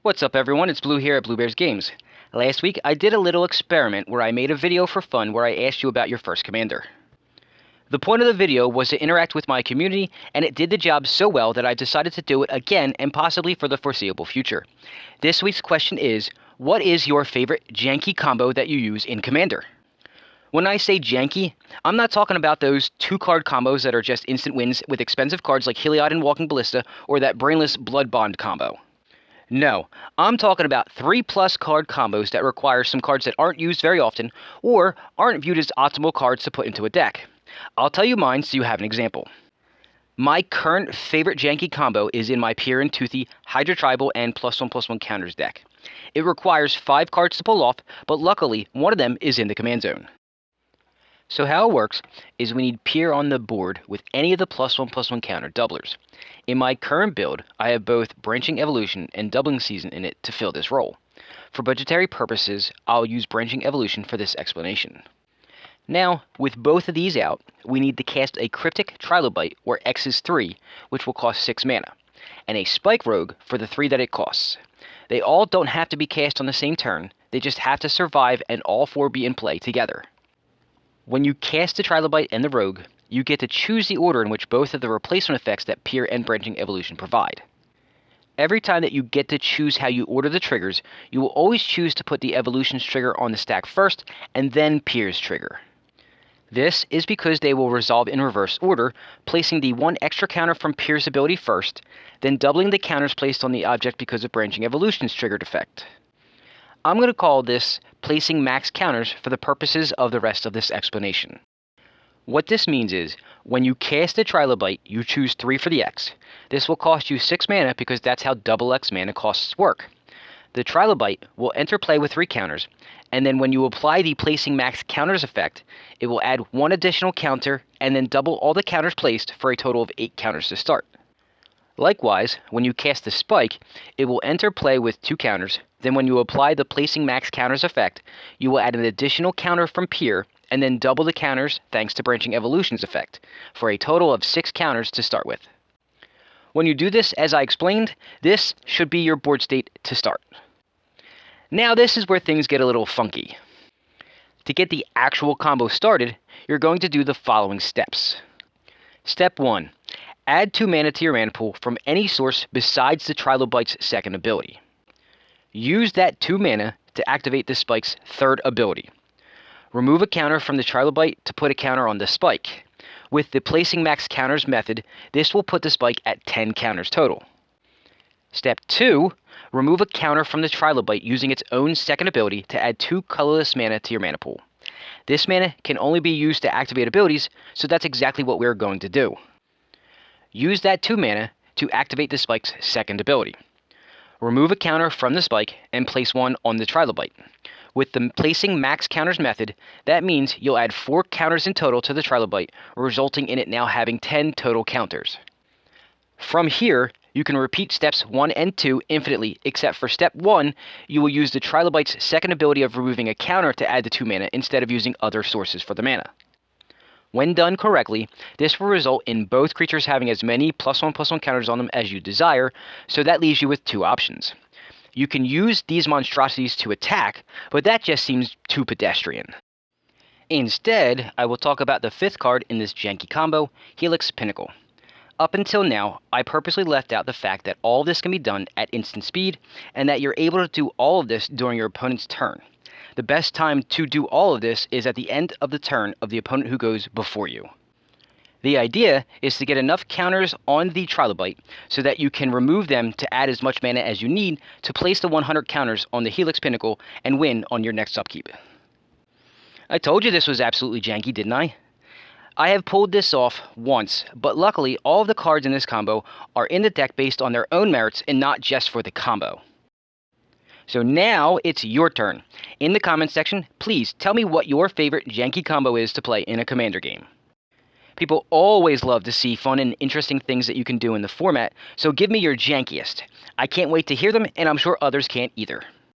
What's up everyone, it's Blue here at Blue Bears Games. Last week I did a little experiment where I made a video for fun where I asked you about your first commander. The point of the video was to interact with my community, and it did the job so well that I decided to do it again and possibly for the foreseeable future. This week's question is, what is your favorite janky combo that you use in Commander? When I say janky, I'm not talking about those 2-card combos that are just instant wins with expensive cards like Helix and Walking Ballista or that brainless Blood Bond combo. No, I'm talking about 3+ card combos that require some cards that aren't used very often or aren't viewed as optimal cards to put into a deck. I'll tell you mine so you have an example. My current favorite janky combo is in my Pure and Toothy Hydra Tribal and +1/+1 counters deck. It requires 5 cards to pull off, but luckily one of them is in the command zone. So how it works is we need Pure on the board with any of the +1/+1 counter doublers. In my current build, I have both Branching Evolution and Doubling Season in it to fill this role. For budgetary purposes, I'll use Branching Evolution for this explanation. Now, with both of these out, we need to cast a Cryptic Trilobite, or X is 3, which will cost 6 mana, and a Spike Rogue for the 3 that it costs. They all don't have to be cast on the same turn, they just have to survive and all 4 be in play together. When you cast the Trilobite and the Rogue, you get to choose the order in which both of the replacement effects that Pure and Branching Evolution provide. Every time that you get to choose how you order the triggers, you will always choose to put the Evolution's trigger on the stack first, and then Pure's trigger. This is because they will resolve in reverse order, placing the 1 extra counter from Pure's ability first, then doubling the counters placed on the object because of Branching Evolution's triggered effect. I'm going to call this placing max counters for the purposes of the rest of this explanation. What this means is, when you cast a Trilobite, you choose 3 for the X. This will cost you 6 mana because that's how double X mana costs work. The Trilobite will enter play with 3 counters, and then when you apply the placing max counters effect, it will add 1 additional counter and then double all the counters placed for a total of 8 counters to start. Likewise, when you cast the Spike, it will enter play with 2 counters, then when you apply the placing max counters effect, you will add an additional counter from Pure, and then double the counters thanks to Branching Evolution's effect, for a total of 6 counters to start with. When you do this, as I explained, this should be your board state to start. Now this is where things get a little funky. To get the actual combo started, you're going to do the following steps. Step 1. Add 2 mana to your mana pool from any source besides the Trilobite's second ability. Use that 2 mana to activate the Spike's third ability. Remove a counter from the Trilobite to put a counter on the Spike. With the placing max counters method, this will put the Spike at 10 counters total. Step 2. Remove a counter from the Trilobite using its own second ability to add 2 colorless mana to your mana pool. This mana can only be used to activate abilities, so that's exactly what we're going to do. Use that 2 mana to activate the Spike's second ability. Remove a counter from the Spike and place 1 on the Trilobite. With the placing max counters method, that means you'll add 4 counters in total to the Trilobite, resulting in it now having 10 total counters. From here, you can repeat steps 1 and 2 infinitely, except for step 1, you will use the Trilobite's second ability of removing a counter to add the 2 mana instead of using other sources for the mana. When done correctly, this will result in both creatures having as many +1/+1 counters on them as you desire, so that leaves you with 2 options. You can use these monstrosities to attack, but that just seems too pedestrian. Instead, I will talk about the 5th card in this janky combo, Helix Pinnacle. Up until now, I purposely left out the fact that all of this can be done at instant speed, and that you're able to do all of this during your opponent's turn. The best time to do all of this is at the end of the turn of the opponent who goes before you. The idea is to get enough counters on the Trilobite so that you can remove them to add as much mana as you need to place the 100 counters on the Helix Pinnacle and win on your next upkeep. I told you this was absolutely janky, didn't I? I have pulled this off once, but luckily all of the cards in this combo are in the deck based on their own merits and not just for the combo. So now it's your turn. In the comments section, please tell me what your favorite janky combo is to play in a Commander game. People always love to see fun and interesting things that you can do in the format, so give me your jankiest. I can't wait to hear them, and I'm sure others can't either.